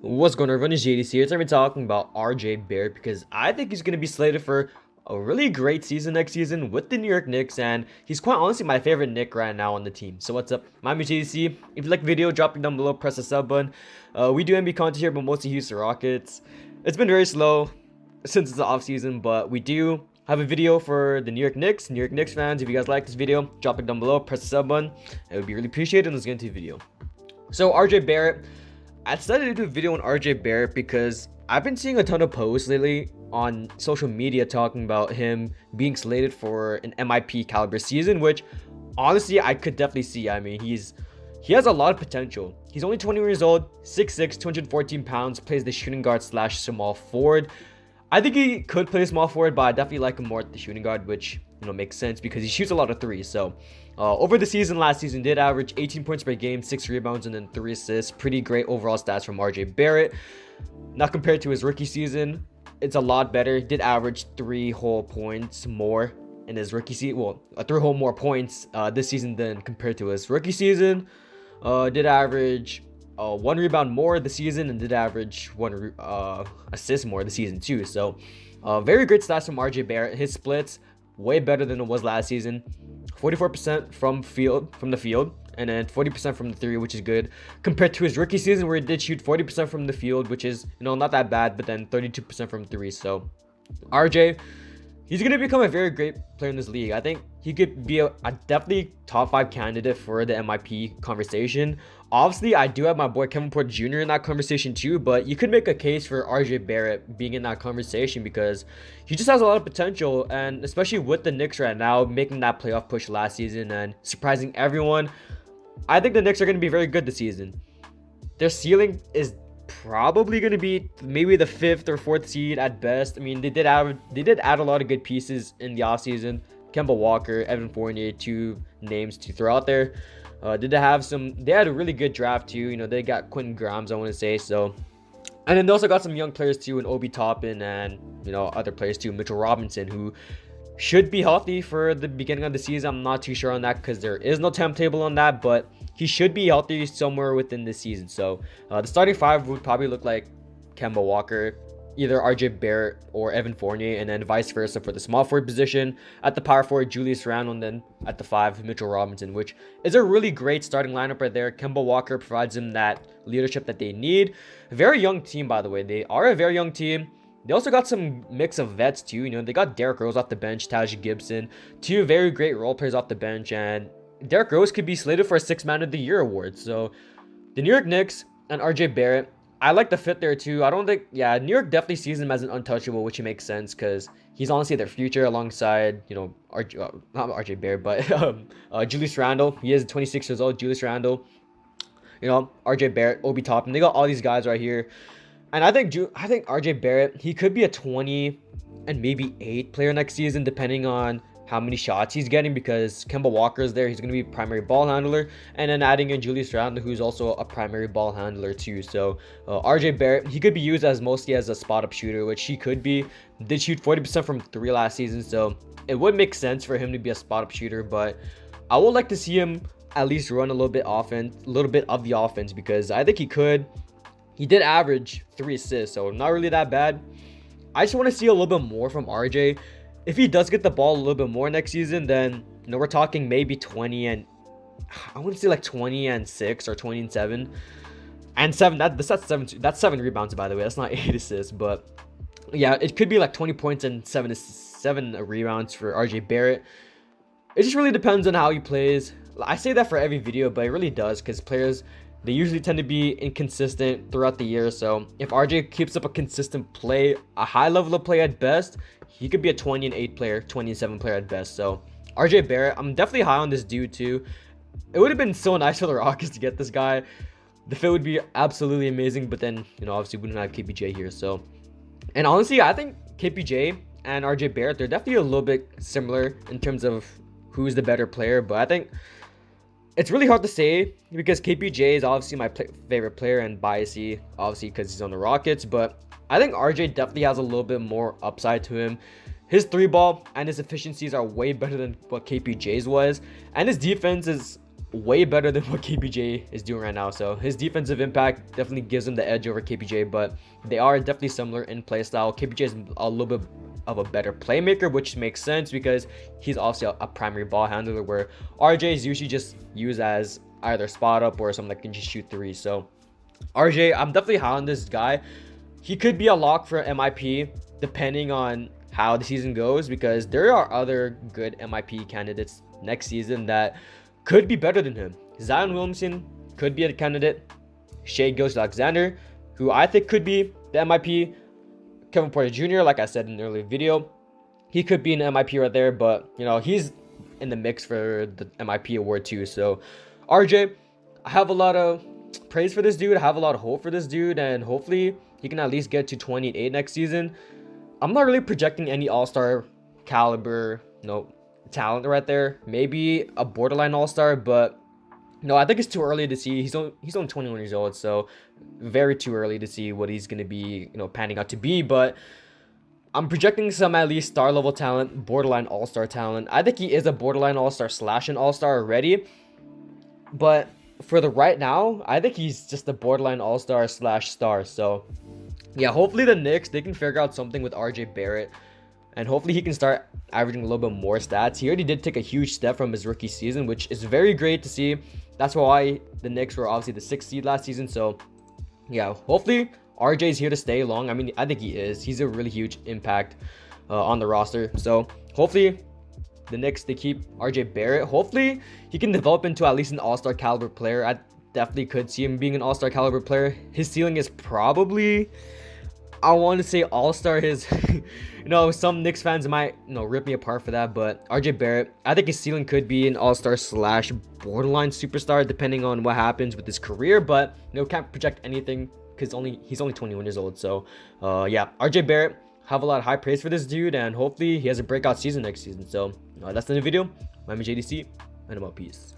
What's going on, everyone? It's JDC here. Today we're talking about RJ Barrett because I think he's going to be slated for a really great season next season with the New York Knicks, and he's quite honestly my favorite Knick right now on the team. So what's up? My name is JDC. If you like the video, drop it down below, press the sub button. We do NBA content here, but mostly Houston Rockets. It's been very slow since it's the off season, but we do have a video for the New York Knicks fans. If you guys like this video, drop it down below, press the sub button. It would be really appreciated. Let's get into the video. So RJ Barrett. I decided to do a video on RJ Barrett because I've been seeing a ton of posts lately on social media talking about him being slated for an MIP caliber season, which honestly I could definitely see. I mean, he has a lot of potential. He's only 20 years old, 6'6", 214 pounds, plays the shooting guard slash small forward. I think he could play small forward, but I definitely like him more at the shooting guard, which makes sense because he shoots a lot of threes. So over the season, last season did average 18 points per game, 6 rebounds, and then 3 assists. Pretty great overall stats from RJ Barrett. Not compared to his rookie season, it's a lot better. Did average 3 whole points more in his rookie season. Well, 3 whole more points this season than compared to his rookie season. Did average 1 rebound more this season and did average 1 assist more this season too. So very great stats from RJ Barrett. His splits way better than it was last season. 44% from the field, and then 40% from the three, which is good compared to his rookie season where he did shoot 40% from the field, which is not that bad, but then 32% from three. So RJ, he's going to become a very great player in this league. I think he could be a definitely top 5 candidate for the MIP conversation. Obviously, I do have my boy Kevin Porter Jr. in that conversation too, but you could make a case for RJ Barrett being in that conversation because he just has a lot of potential, and especially with the Knicks right now, making that playoff push last season and surprising everyone. I think the Knicks are going to be very good this season. Their ceiling is probably going to be maybe the 5th or 4th seed at best. I mean, they did add a lot of good pieces in the offseason. Kemba Walker, Evan Fournier, 2 names to throw out there. They had a really good draft too. They got Quentin Grimes, I want to say. So, and then they also got some young players too, in Obi Toppin and other players too, Mitchell Robinson, who should be healthy for the beginning of the season. I'm not too sure on that because there is no timetable on that, but he should be healthy somewhere within this season. So the starting 5 would probably look like Kemba Walker, either RJ Barrett or Evan Fournier, and then vice versa for the small forward position. At the power forward, Julius Randle, and then at the 5, Mitchell Robinson, which is a really great starting lineup right there. Kemba Walker provides them that leadership that they need. A very young team, by the way. They are a very young team. They also got some mix of vets too. They got Derrick Rose off the bench, Taj Gibson, 2 very great role players off the bench, and Derrick Rose could be slated for a 6th Man of the Year award. So the New York Knicks and RJ Barrett, I like the fit there too. I don't think, New York definitely sees him as an untouchable, which makes sense because he's honestly their future alongside, not RJ Barrett, but Julius Randle. He is 26 years old, Julius Randle, RJ Barrett, Obi Toppin. They got all these guys right here. And I think RJ Barrett, he could be a 20 and maybe 8 player next season, depending on how many shots he's getting, because Kemba Walker is there. He's going to be a primary ball handler. And then adding in Julius Randle, who's also a primary ball handler too. So RJ Barrett, he could be used as mostly as a spot-up shooter, which he could be. Did shoot 40% from 3 last season, so it would make sense for him to be a spot-up shooter. But I would like to see him at least run a little bit of the offense, because I think he could. He did average 3 assists, so not really that bad. I just want to see a little bit more from RJ. If he does get the ball a little bit more next season, then we're talking maybe 20 and I want to say like 20 and 6 or 20 and 7 and 7. That's 7 rebounds, by the way. That's not 8 assists, but yeah, it could be like 20 points and 7 rebounds for RJ Barrett. It just really depends on how he plays. I say that for every video, but it really does, because players, they usually tend to be inconsistent throughout the year. So if RJ keeps up a consistent play, a high level of play at best, he could be a 20 and 8 player, 20 and 7 player at best. So RJ Barrett, I'm definitely high on this dude too. It would have been so nice for the Rockets to get this guy. The fit would be absolutely amazing, but then, obviously we don't have KPJ here. So, and honestly, I think KPJ and RJ Barrett, they're definitely a little bit similar in terms of who's the better player, but I think it's really hard to say because KPJ is obviously my favorite player, and biasy, obviously, because he's on the Rockets. But I think RJ definitely has a little bit more upside to him. His 3 ball and his efficiencies are way better than what KPJ's was. And his defense is way better than what KPJ is doing right now. So his defensive impact definitely gives him the edge over KPJ, but they are definitely similar in play style. KPJ is a little bit of a better playmaker, which makes sense because he's obviously a primary ball handler, where RJ is usually just used as either spot up or someone that can just shoot threes. So RJ, I'm definitely high on this guy. He could be a lock for MIP depending on how the season goes, because there are other good MIP candidates next season that could be better than him. Zion Williamson could be a candidate. Shai Gilgeous-Alexander, who I think could be the MIP. Kevin Porter Jr., like I said in an earlier video, he could be an MIP right there, but you know, he's in the mix for the MIP award too. So RJ, I have a lot of praise for this dude. I have a lot of hope for this dude, and hopefully he can at least get to 28 next season. I'm not really projecting any all-star caliber, talent right there. Maybe a borderline all-star, but no, I think it's too early to see. He's only 21 years old, so very too early to see what he's gonna be, panning out to be. But I'm projecting some at least star level talent, borderline all-star talent. I think he is a borderline all-star / an all-star already, but for the right now, I think he's just a borderline all-star / star. So yeah, hopefully the Knicks, they can figure out something with RJ Barrett, and hopefully he can start averaging a little bit more stats. He already did take a huge step from his rookie season, which is very great to see. That's why the Knicks were obviously the 6th seed last season. So yeah, hopefully RJ is here to stay long. I mean, I think he is. He's a really huge impact on the roster. So hopefully the Knicks, they keep RJ Barrett. Hopefully he can develop into at least an all-star caliber player. I definitely could see him being an all-star caliber player. His ceiling is probably, I want to say all-star. His some Knicks fans might rip me apart for that, but RJ Barrett, I think his ceiling could be an all-star / borderline superstar depending on what happens with his career. But can't project anything because he's only 21 years old. So yeah, RJ Barrett, have a lot of high praise for this dude, and hopefully he has a breakout season next season. So that's the new video. My name is JDC, and I'm out. Peace.